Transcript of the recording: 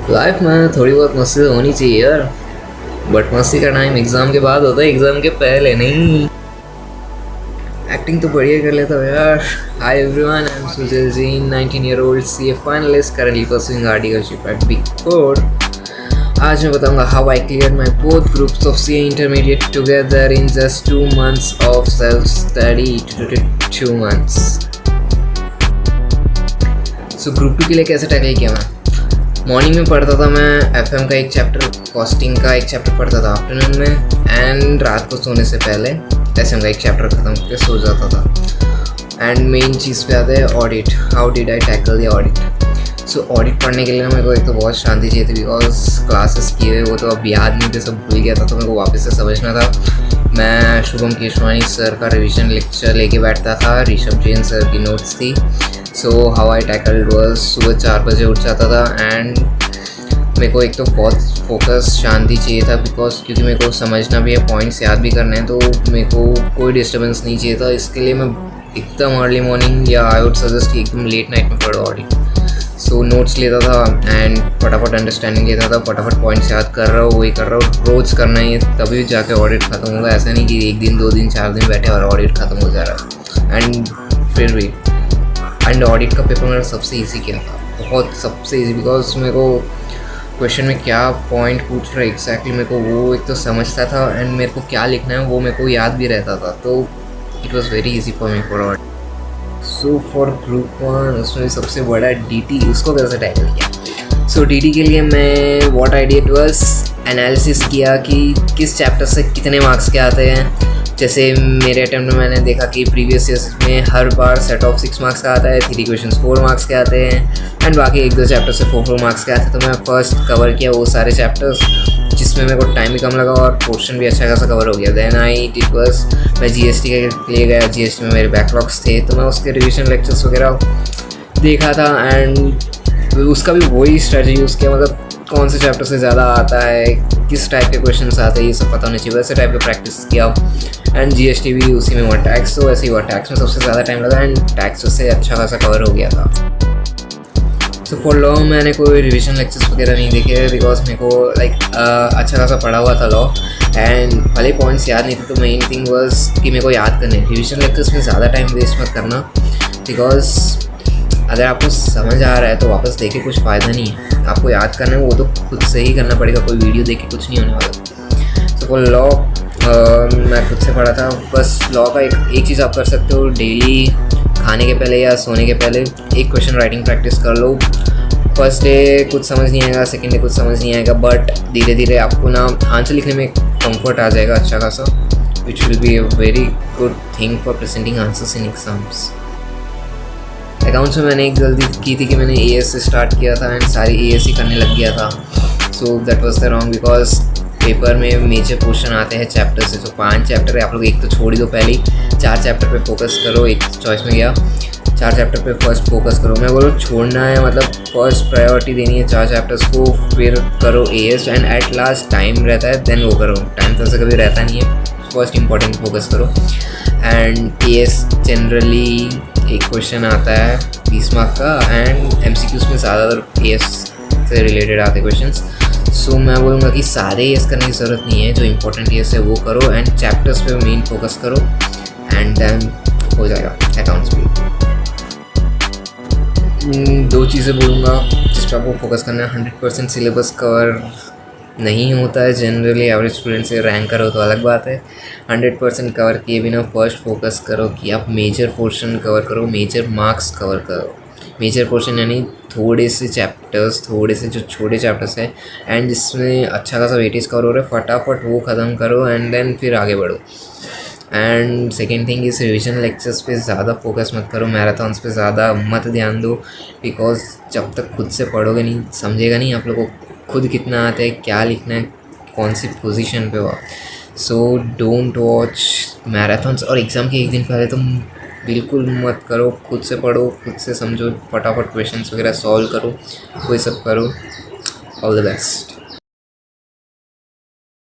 Life में थोड़ी बहुत मस्ती तो होनी चाहिए यार, बट मस्ती का टाइम एग्ज़ाम के बाद होता है, एग्ज़ाम के पहले नहीं। एक्टिंग तो बढ़िया कर लेता हूँ यार। Hi everyone, I am Sujal Jain, 19-year-old CA finalist currently pursuing articleship at Big Four। आज मैं बताऊंगा how I clear my both groups of CA intermediate together in just 2 months of self study. 2 months। So group 2 के लिए कैसे tackle किया मैं? Morning में पढ़ता था मैं FM का एक चैप्टर, कॉस्टिंग का एक चैप्टर पढ़ता था आफ्टरनून में, एंड रात को सोने से पहले SM का एक चैप्टर ख़त्म करके सो जाता था। एंड मेन चीज़ पे आता है audit. How did I tackle the audit? So audit पढ़ने के लिए ना मेरे को एक तो बहुत शांति चाहिए थी, बिकॉज क्लासेस किए वो तो अब याद नहीं थे, सब भूल गया था, तो मेरे को वापस से समझना था। मैं शुभम केशवानी सर का रिविजन लेक्चर लेके बैठता था, ऋषभ जैन सर की नोट्स थी। So how I tackled was सुबह 4 बजे उठ जाता था, एंड मेरे को एक तो बहुत फोकस शांति चाहिए था, बिकॉज क्योंकि मेरे को समझना भी है, पॉइंट्स याद भी करने हैं, तो मेरे को कोई डिस्टर्बेंस नहीं चाहिए था। इसके लिए मैं एकदम अर्ली मॉर्निंग या आई वुड सजेस्ट कि एकदम लेट नाइट में पढ़ो ऑडिट। सो नोट्स लेता था एंड फटाफट अंडरस्टैंडिंग लेता था, फटाफट पॉइंट्स याद कर रहा हूँ, वही कर रहा हूँ, रोज़ करना ही है, तभी जाके ऑडिट ख़त्म होगा। ऐसा नहीं कि 1 दिन 2 दिन 4 दिन बैठे और ऑडिट ख़त्म हो जा रहा है। एंड फिर भी ऑडिट का पेपर मेरा सबसे ईजी किया था, बहुत सबसे ईजी, बिकॉज मेरे को क्वेश्चन में क्या पॉइंट पूछ रहा है एग्जैक्टली मेरे को वो एक तो समझता था, एंड मेरे को क्या लिखना है वो मेरे को याद भी रहता था, तो it was very easy for me for audit. So for group 1 उसमें सबसे बड़ा DT, उसको कैसे टैकल किया? सो DT के लिए मैं what I did was analysis किया कि किस चैप्टर से कितने मार्क्स के आते हैं। जैसे मेरे अटेम्प्ट में मैंने देखा कि प्रीवियस ईयर्स में हर बार सेट ऑफ 6 मार्क्स का आता है, 3 क्वेश्चन 4 मार्क्स के आते हैं, एंड बाकी 1-2 चैप्टर से 4 मार्क्स के आते हैं। तो मैं फर्स्ट कवर किया वो सारे चैप्टर्स, जिसमें मेरे को टाइम भी कम लगा और पोर्शन भी अच्छा खासा कवर हो गया। देन मैं GST के लिए गया, GST में मेरे बैकलॉग्स थे, तो मैं उसके रिविजन लेक्चर्स वगैरह देखा था, एंड उसका भी वही स्ट्रेटजी यूज़ किया, मतलब कौन से चैप्टर से ज़्यादा आता है, किस टाइप के क्वेश्चन आते हैं, ये सब पता होना चाहिए, वैसे टाइप का प्रैक्टिस किया। एंड GST भी उसी में हुआ, टैक्स तो वैसे ही हुआ, टैक्स में सबसे ज़्यादा टाइम लगा, एंड टैक्स उससे अच्छा खासा कवर हो गया था। सो फॉर लॉ मैंने कोई रिविजन लेक्चर्स वगैरह नहीं देखे, बिकॉज मेरे को अच्छा खासा पढ़ा हुआ था लॉ, एंड भले पॉइंट्स याद नहीं थे, तो मेन थिंग वाज कि मेरे को याद करने। रिविजन लेक्चर्स में ज़्यादा टाइम वेस्ट मत करना, बिकॉज अगर आपको समझ आ रहा है तो वापस देखे कुछ फ़ायदा नहीं है, आपको याद करना है वो तो खुद से ही करना पड़ेगा, कोई वीडियो देख के कुछ नहीं होने वाला। सो फॉर लॉ मैं खुद से पढ़ा था। बस लॉ का एक चीज़ आप कर सकते हो, डेली खाने के पहले या सोने के पहले एक क्वेश्चन राइटिंग प्रैक्टिस कर लो। फर्स्ट डे कुछ समझ नहीं आएगा, सेकेंड डे कुछ समझ नहीं आएगा, बट धीरे धीरे आपको ना आंसर लिखने में कंफर्ट आ जाएगा अच्छा खासा, which will be a very good thing for presenting answers in exams. Accounts में मैंने एक गलती की थी कि मैंने AS से स्टार्ट किया था एंड सारी AS ही करने लग गया था। So that was the wrong, because paper में मेजर पोर्शन आते हैं चैप्टर से। तो 5 चैप्टर है, आप लोग एक तो छोड़ ही दो, पहले 4 चैप्टर पे फोकस करो। एक चॉइस में गया 4 चैप्टर पे फर्स्ट फोकस करो। मैं बोलूँ छोड़ना है, मतलब फर्स्ट प्रायोरिटी देनी है 4 चैप्टर्स को, फिर करो AS, and at last time रहता है देन वो करो। टाइम तो कभी रहता नहीं है, फर्स्ट इंपॉर्टेंट फोकस करो। एंड AS जनरली एक क्वेश्चन आता है 20 मार्क का, एंड MCQs में ज़्यादातर AS से रिलेटेड आते क्वेश्चंस। सो मैं बोलूँगा कि सारे AS करने की ज़रूरत नहीं है, जो इंपॉर्टेंट AS है वो करो, एंड चैप्टर्स पे मेन फोकस करो, एंड देन हो जाएगा अकाउंट्स भी। 2 चीज़ें बोलूँगा जिस पर आपको फोकस करना है। 100% सिलेबस कवर नहीं होता है जनरली, एवरेज स्टूडेंट से रैंक करो तो अलग बात है। 100% कवर किए बिना फर्स्ट फोकस करो कि आप मेजर पोर्शन कवर करो, मेजर मार्क्स कवर करो। मेजर पोर्शन यानी थोड़े से चैप्टर्स, थोड़े से जो छोटे चैप्टर्स हैं एंड जिसमें अच्छा खासा वेटेज कवर हो रहा है, फटाफट वो ख़त्म करो, एंड देन फिर आगे बढ़ो। एंड सेकेंड थिंग इस रिविजन लेक्चर्स पे ज़्यादा फोकस मत करो, मैराथन्स पे ज़्यादा मत ध्यान दो, बिकॉज जब तक खुद से पढ़ोगे नहीं, समझेगा नहीं आप लोगों को खुद कितना आता है, क्या लिखना है, कौन सी पोजीशन पे हो। सो डोंट वॉच मैराथन्स, और एग्ज़ाम के 1 दिन पहले तुम बिल्कुल मत करो। खुद से पढ़ो, खुद से समझो, फटाफट क्वेश्चंस वगैरह सॉल्व करो, वही सब करो। All the best.